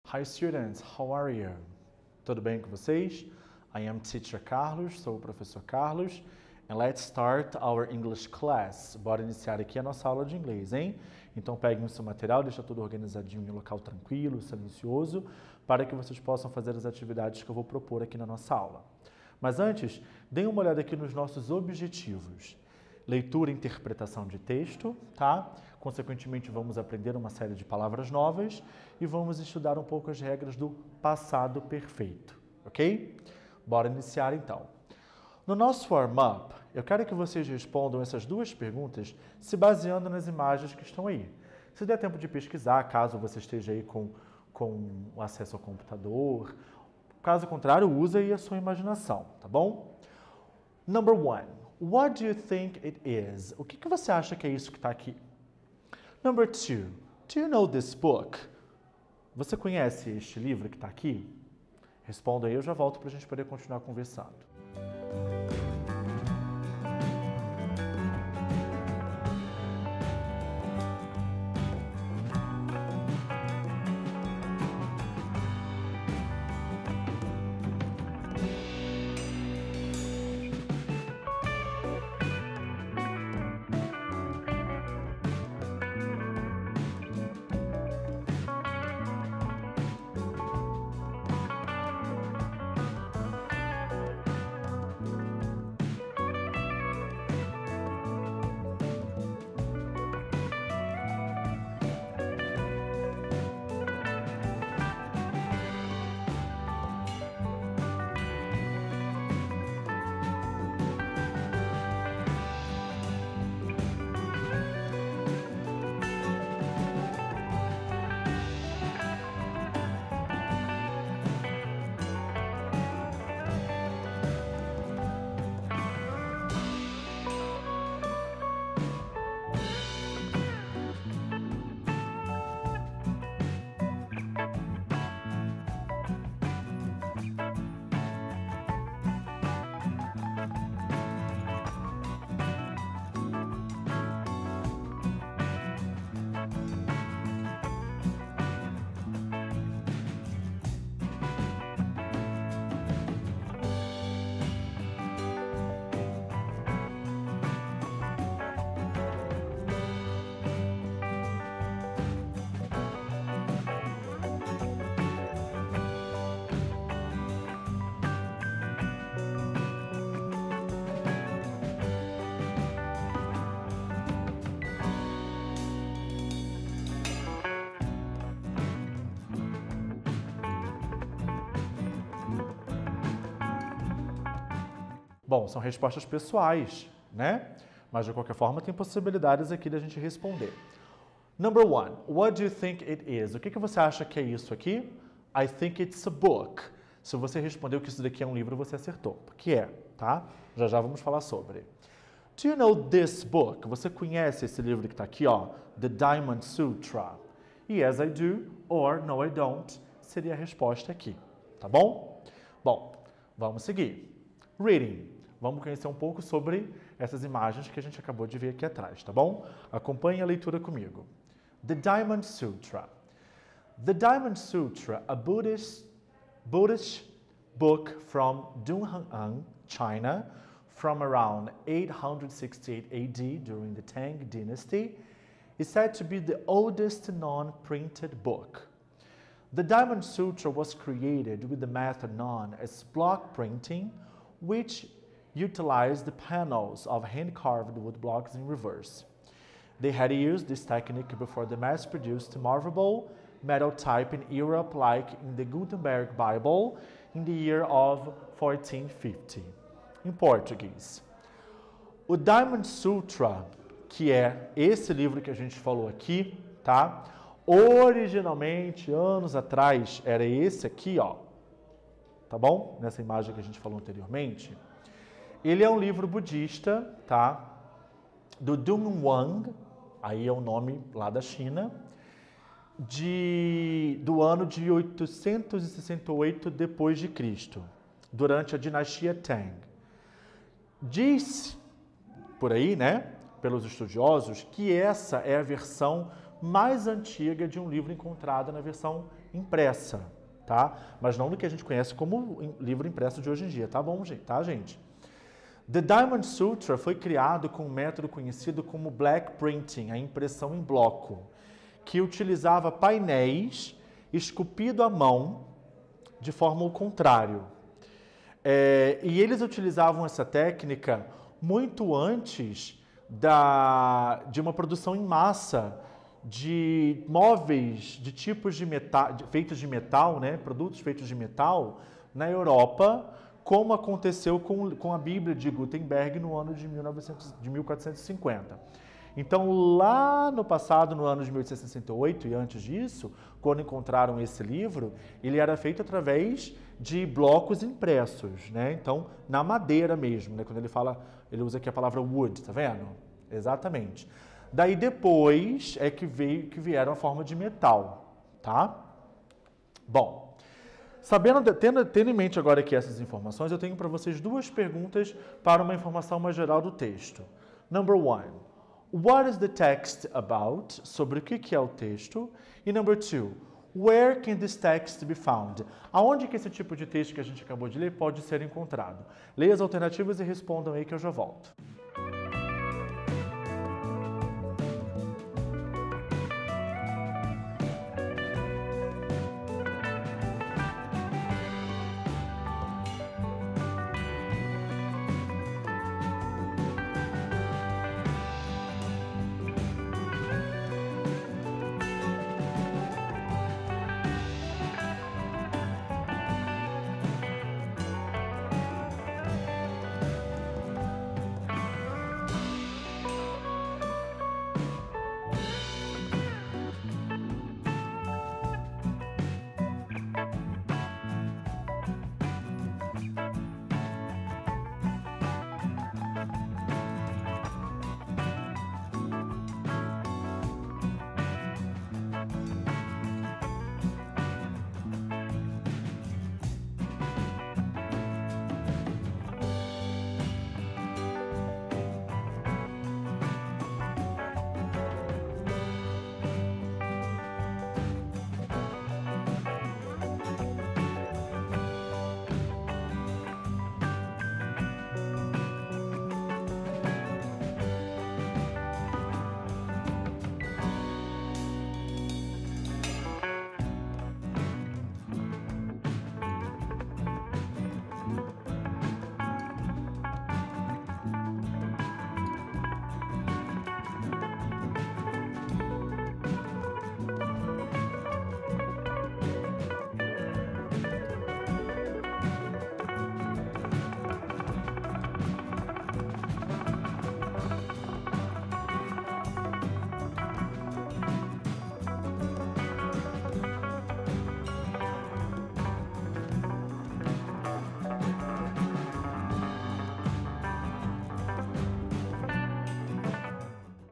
Hi students, how are you? Tudo bem com vocês? I am Teacher Carlos, sou o professor Carlos, and let's start our English class. Bora iniciar aqui a nossa aula de inglês, hein? Então peguem o seu material, deixa tudo organizadinho em um local tranquilo, silencioso, para que vocês possam fazer as atividades que eu vou propor aqui na nossa aula. Mas antes, deem uma olhada aqui nos nossos objetivos. Leitura e interpretação de texto, tá? Consequentemente, vamos aprender uma série de palavras novas e vamos estudar um pouco as regras do passado perfeito, ok? Bora iniciar então. No nosso warm-up, eu quero que vocês respondam essas duas perguntas se baseando nas imagens que estão aí. Se der tempo de pesquisar, caso você esteja aí com acesso ao computador, caso contrário, use aí a sua imaginação, tá bom? Number one. What do you think it is? O que você acha que é isso que está aqui? Number two. Do you know this book? Você conhece este livro que está aqui? Responda aí, eu já volto para a gente poder continuar conversando. Bom, são respostas pessoais, né? Mas de qualquer forma tem possibilidades aqui da gente responder. Number one, what do you think it is? O que você acha que é isso aqui? I think it's a book. Se você respondeu que isso daqui é um livro, você acertou. Porque é, tá? Já já vamos falar sobre. Do you know this book? Você conhece esse livro que está aqui, ó? The Diamond Sutra. Yes, I do, or no, I don't, seria a resposta aqui, tá bom? Bom, vamos seguir. Reading. Vamos conhecer um pouco sobre essas imagens que a gente acabou de ver aqui atrás, tá bom? Acompanhe a leitura comigo. The Diamond Sutra. The Diamond Sutra, a Buddhist book from Dunhuang, China, from around 868 AD during the Tang Dynasty, is said to be the oldest non-printed book. The Diamond Sutra was created with the method known as block printing, which utilized the panels of hand-carved wood blocks in reverse. They had used this technique before the mass-produced movable metal type in Europe, like in the Gutenberg Bible in the year of 1450. Em português, o Diamond Sutra, que é esse livro que a gente falou aqui, tá? Originalmente, anos atrás, era esse aqui, ó. Tá bom? Nessa imagem que a gente falou anteriormente. Ele é um livro budista, tá? Do Dunhuang, aí é o nome lá da China, do ano de 868 depois de Cristo, durante a dinastia Tang. Diz por aí, né, pelos estudiosos, que essa é a versão mais antiga de um livro encontrado na versão impressa, tá? Mas não no que a gente conhece como livro impresso de hoje em dia, tá bom, gente? The Diamond Sutra foi criado com um método conhecido como black printing, a impressão em bloco, que utilizava painéis esculpido à mão de forma ao contrário. E eles utilizavam essa técnica muito antes de uma produção em massa de móveis de tipos de metal, feitos de metal, né, produtos feitos de metal, na Europa, como aconteceu com a Bíblia de Gutenberg no ano de 1450. Então, lá no passado, no ano de 1868 e antes disso, quando encontraram esse livro, ele era feito através de blocos impressos, né? Então, na madeira mesmo, né? Quando ele usa aqui a palavra wood, tá vendo? Exatamente. Daí depois é que vieram a forma de metal, tá? Bom, tendo em mente agora aqui essas informações, eu tenho para vocês duas perguntas para uma informação mais geral do texto. Number one, what is the text about? Sobre o que é o texto? E number two, where can this text be found? Aonde que esse tipo de texto que a gente acabou de ler pode ser encontrado? Leia as alternativas e respondam aí que eu já volto.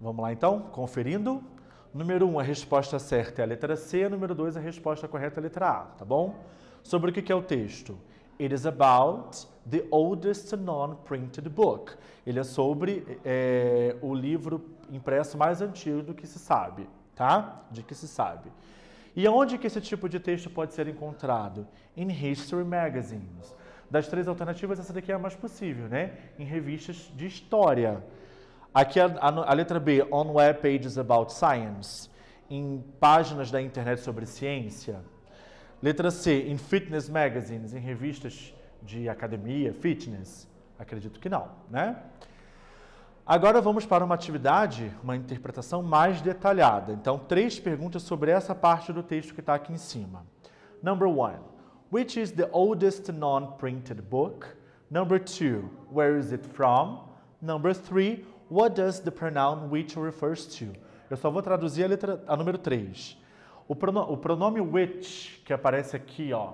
Vamos lá então, conferindo. Número 1, a resposta certa é a letra C. Número 2, a resposta correta é a letra A, tá bom? Sobre o que é o texto? It is about the oldest non-printed book. Ele é sobre o livro impresso mais antigo do que se sabe, tá? De que se sabe. E onde que esse tipo de texto pode ser encontrado? In history magazines. Das três alternativas, essa daqui é a mais possível, né? Em revistas de história. Aqui a letra B, on web pages about science, em páginas da internet sobre ciência. Letra C, in fitness magazines, em revistas de academia, fitness. Acredito que não, né? Agora vamos para uma atividade, uma interpretação mais detalhada. Então, 3 perguntas sobre essa parte do texto que está aqui em cima. Number 1, which is the oldest non-printed book? Number 2, where is it from? Number 3, what does the pronoun which refers to? Eu só vou traduzir a número 3. O pronome which, que aparece aqui, ó,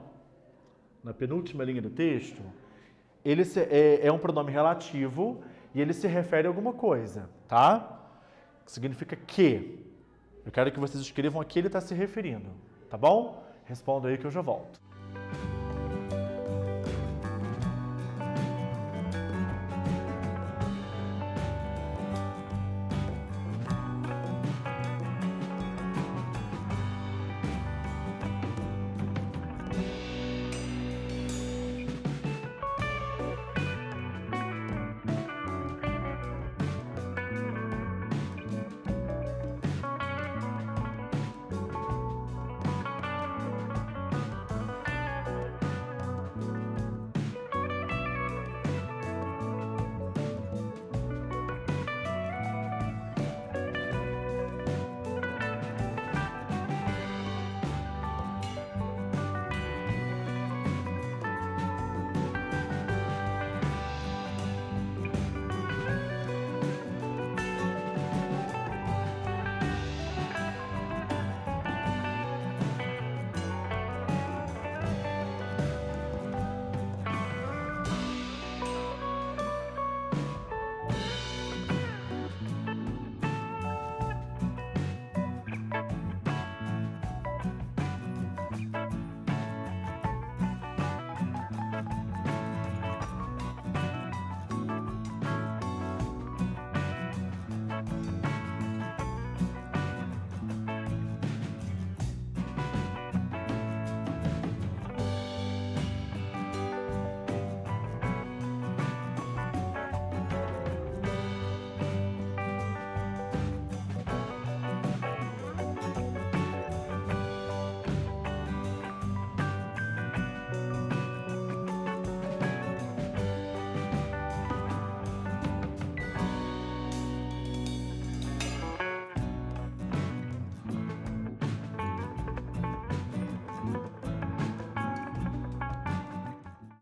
na penúltima linha do texto, ele é um pronome relativo e ele se refere a alguma coisa, tá? Significa que. Eu quero que vocês escrevam a que ele está se referindo, tá bom? Responda aí que eu já volto.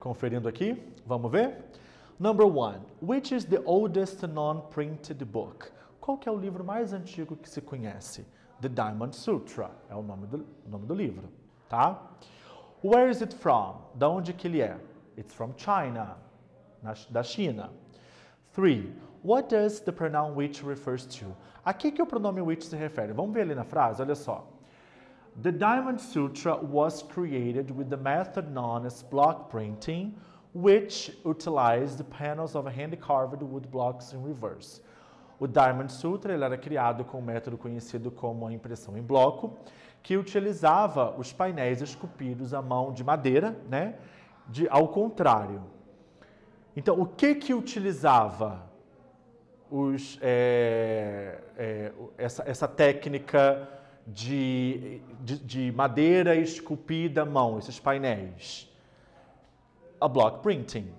Conferindo aqui, vamos ver? Number 1. Which is the oldest non-printed book? Qual que é o livro mais antigo que se conhece? The Diamond Sutra, é o nome do livro, tá? Where is it from? Da onde que ele é? It's from China, da China. 3. What does the pronoun which refers to? A que o pronome which se refere? Vamos ver ali na frase, olha só. The Diamond Sutra was created with the method known as block printing, which utilized the panels of hand-carved wood blocks in reverse. O Diamond Sutra ele era criado com um método conhecido como a impressão em bloco, que utilizava os painéis esculpidos à mão de madeira, né, ao contrário. Então, o que utilizava essa técnica de madeira esculpida à mão, esses painéis? A block printing,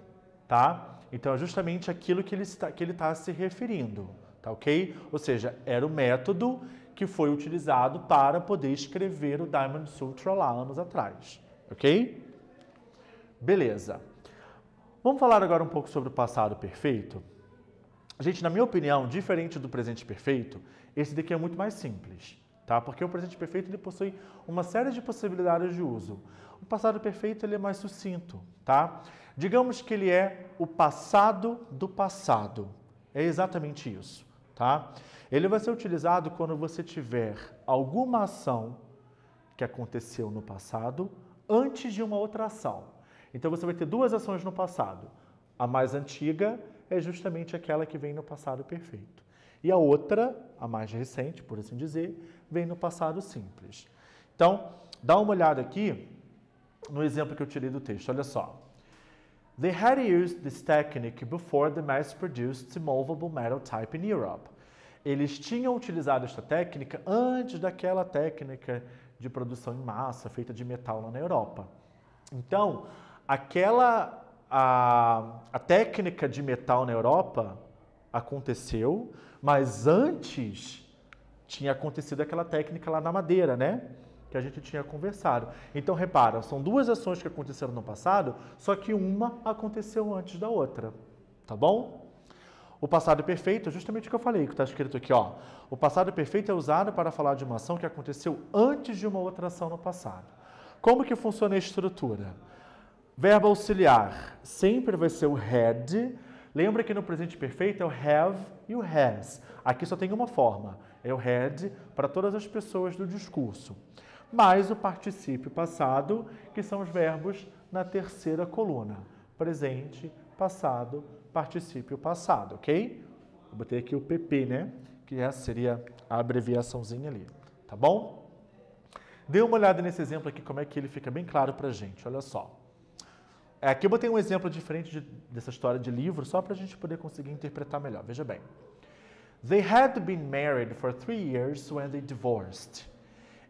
tá? Então, é justamente aquilo que ele está se referindo, tá ok? Ou seja, era o método que foi utilizado para poder escrever o Diamond Sutra lá anos atrás, ok? Beleza. Vamos falar agora um pouco sobre o passado perfeito? Gente, na minha opinião, diferente do presente perfeito, esse daqui é muito mais simples, tá? Porque o presente perfeito ele possui uma série de possibilidades de uso. O passado perfeito ele é mais sucinto, tá? Digamos que ele é o passado do passado. É exatamente isso, tá? Ele vai ser utilizado quando você tiver alguma ação que aconteceu no passado antes de uma outra ação. Então você vai ter duas ações no passado. A mais antiga é justamente aquela que vem no passado perfeito. E a outra, a mais recente, por assim dizer, vem no passado simples. Então, dá uma olhada aqui no exemplo que eu tirei do texto. Olha só. They had used this technique before the mass-produced movable metal type in Europe. Eles tinham utilizado esta técnica antes daquela técnica de produção em massa feita de metal lá na Europa. Então, a técnica de metal na Europa aconteceu, mas antes tinha acontecido aquela técnica lá na madeira, né? Que a gente tinha conversado. Então, repara, são duas ações que aconteceram no passado, só que uma aconteceu antes da outra, tá bom? O passado perfeito é justamente o que eu falei, que está escrito aqui, ó. O passado perfeito é usado para falar de uma ação que aconteceu antes de uma outra ação no passado. Como que funciona a estrutura? Verbo auxiliar sempre vai ser o had. Lembra que no presente perfeito é o have e o has. Aqui só tem uma forma, é o had para todas as pessoas do discurso. Mais o particípio passado, que são os verbos na terceira coluna. Presente, passado, particípio passado, ok? Eu botei aqui o PP, né? Que essa seria a abreviaçãozinha ali, tá bom? Dê uma olhada nesse exemplo aqui, como é que ele fica bem claro pra gente, olha só. Aqui eu botei um exemplo diferente dessa história de livro, só para a gente poder conseguir interpretar melhor. Veja bem. They had been married for 3 years when they divorced.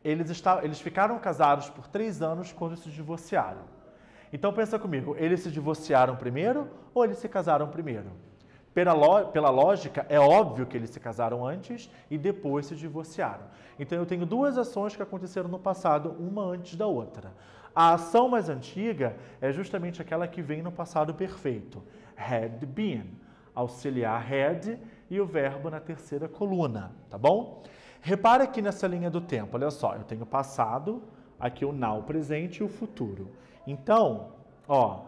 Eles ficaram casados por 3 anos quando se divorciaram. Então pensa comigo, eles se divorciaram primeiro ou eles se casaram primeiro? Pela lógica, é óbvio que eles se casaram antes e depois se divorciaram. Então eu tenho duas ações que aconteceram no passado, uma antes da outra. A ação mais antiga é justamente aquela que vem no passado perfeito. Had been, auxiliar had e o verbo na terceira coluna, tá bom? Repara aqui nessa linha do tempo, olha só, eu tenho passado, aqui o now presente e o futuro. Então, ó,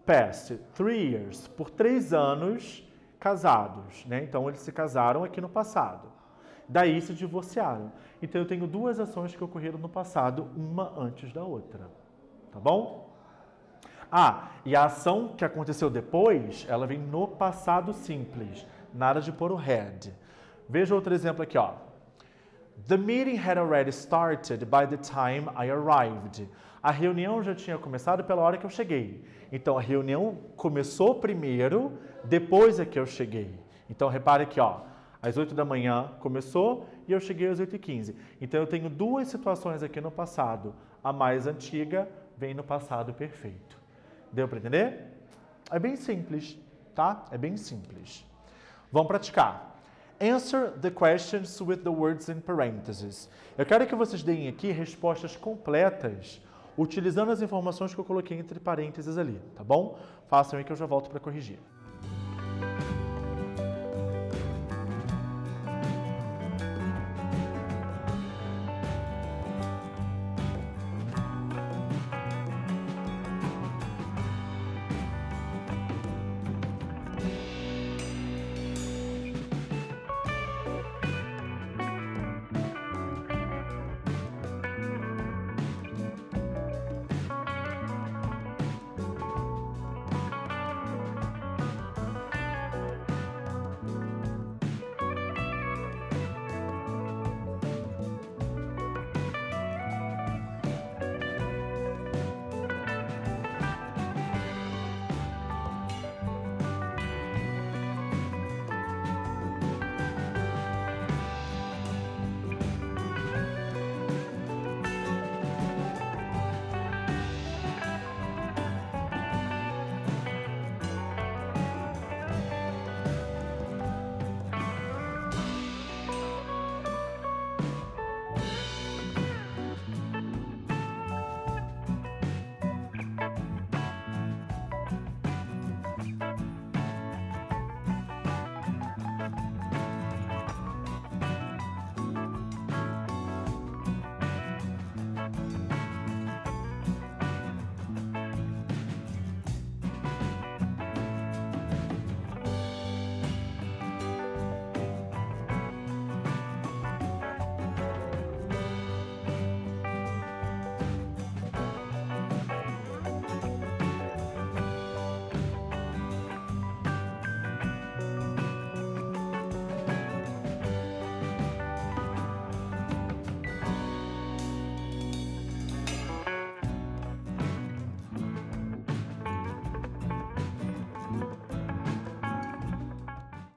past, 3 years, por 3 anos casados, né? Então eles se casaram aqui no passado. Daí se divorciaram. Então eu tenho duas ações que ocorreram no passado, uma antes da outra. Tá bom? Ah, e a ação que aconteceu depois, ela vem no passado simples. Nada de pôr o had. Veja outro exemplo aqui, ó. The meeting had already started by the time I arrived. A reunião já tinha começado pela hora que eu cheguei. Então a reunião começou primeiro, depois é que eu cheguei. Então repare aqui, ó. Às 8 da manhã começou e eu cheguei às 8h15. Então eu tenho duas situações aqui no passado. A mais antiga vem no passado perfeito. Deu para entender? É bem simples, tá? É bem simples. Vamos praticar. Answer the questions with the words in parentheses. Eu quero que vocês deem aqui respostas completas utilizando as informações que eu coloquei entre parênteses ali, tá bom? Façam aí que eu já volto para corrigir.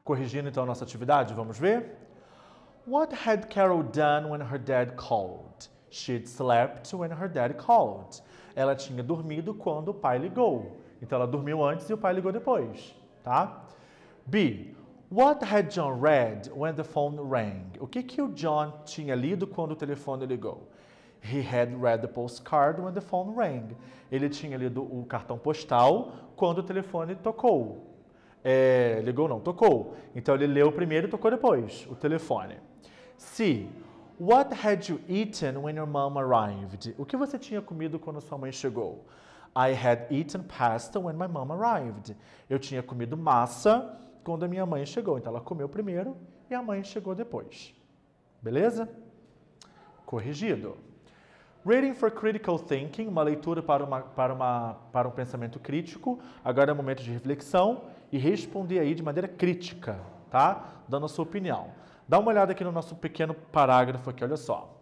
Corrigindo então a nossa atividade, vamos ver? What had Carol done when her dad called? She'd slept when her dad called. Ela tinha dormido quando o pai ligou. Então ela dormiu antes e o pai ligou depois, tá? B. What had John read when the phone rang? O que o John tinha lido quando o telefone ligou? He had read the postcard when the phone rang. Ele tinha lido o cartão postal quando o telefone tocou. Ligou não, tocou. Então ele leu primeiro e tocou depois, o telefone. C. What had you eaten when your mom arrived? O que você tinha comido quando sua mãe chegou? I had eaten pasta when my mom arrived. Eu tinha comido massa quando a minha mãe chegou. Então ela comeu primeiro e a mãe chegou depois. Beleza? Corrigido. Reading for critical thinking, uma leitura para um pensamento crítico. Agora é o momento de reflexão e responder aí de maneira crítica, tá? Dando a sua opinião. Dá uma olhada aqui no nosso pequeno parágrafo aqui, olha só.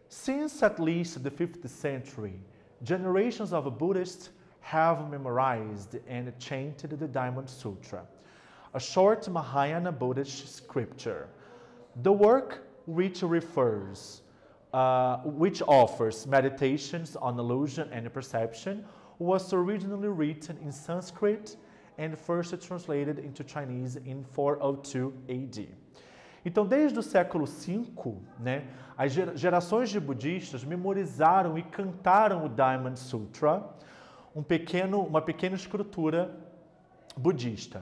Since at least the 5th century, generations of Buddhists have memorized and chanted the Diamond Sutra, a short Mahayana Buddhist scripture. The work which offers meditations on illusion and perception was originally written in Sanskrit and first translated into Chinese in 402 AD. Então, desde o século V, né, as gerações de budistas memorizaram e cantaram o Diamond Sutra, uma pequena escritura budista.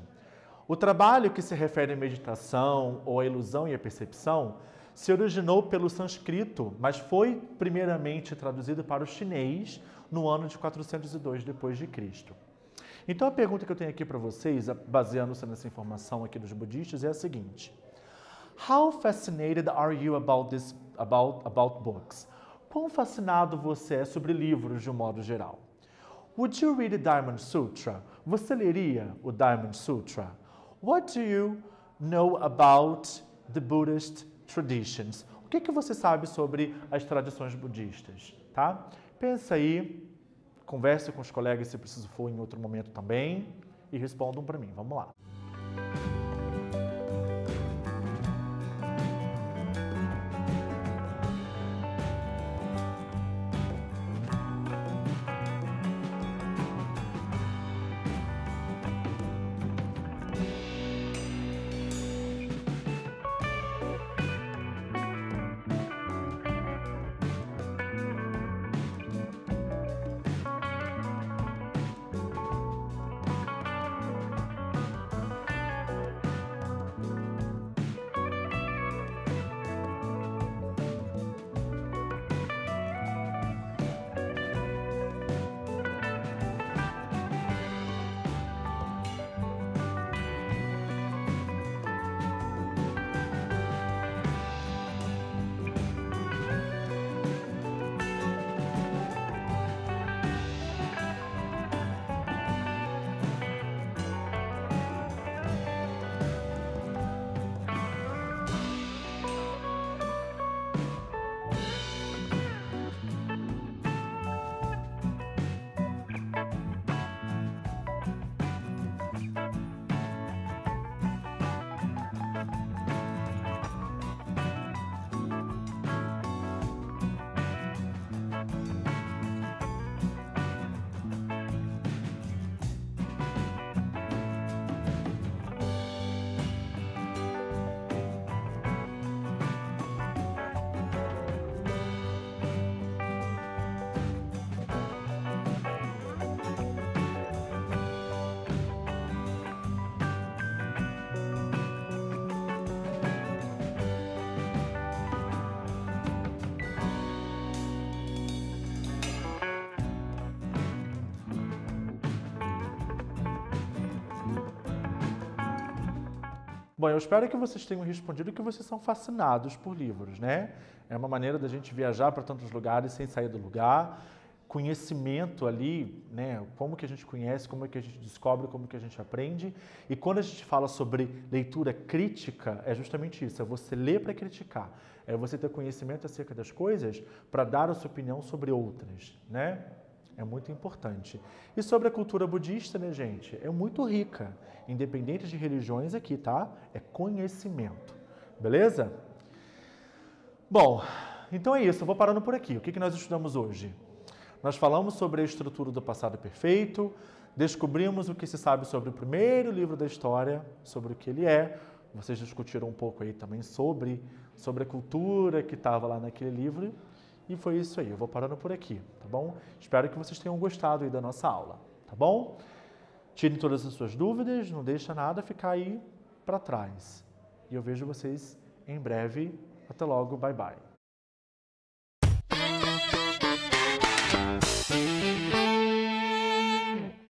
O trabalho que se refere à meditação ou à ilusão e à percepção se originou pelo sânscrito, mas foi primeiramente traduzido para o chinês no ano de 402 d.C. Então a pergunta que eu tenho aqui para vocês, baseando-se nessa informação aqui dos budistas, é a seguinte: How fascinated are you about books? Quão fascinado você é sobre livros de um modo geral? Would you read the Diamond Sutra? Você leria o Diamond Sutra? What do you know about the Buddhist traditions? O que você sabe sobre as tradições budistas, tá? Pensa aí, converse com os colegas se preciso for em outro momento também e respondam para mim. Vamos lá. Bom, eu espero que vocês tenham respondido que vocês são fascinados por livros, né? É uma maneira da gente viajar para tantos lugares sem sair do lugar. Conhecimento ali, né? Como que a gente conhece, como é que a gente descobre, como que a gente aprende. E quando a gente fala sobre leitura crítica, é justamente isso, é você ler para criticar. É você ter conhecimento acerca das coisas para dar a sua opinião sobre outras, né? É muito importante. E sobre a cultura budista, né, gente? É muito rica. Independente de religiões aqui, tá? É conhecimento. Beleza? Bom, então é isso. Eu vou parando por aqui. O que nós estudamos hoje? Nós falamos sobre a estrutura do passado perfeito, descobrimos o que se sabe sobre o primeiro livro da história, sobre o que ele é. Vocês discutiram um pouco aí também sobre a cultura que estava lá naquele livro. E foi isso aí, eu vou parando por aqui, tá bom? Espero que vocês tenham gostado aí da nossa aula, tá bom? Tirem todas as suas dúvidas, não deixa nada ficar aí para trás. E eu vejo vocês em breve. Até logo, bye bye.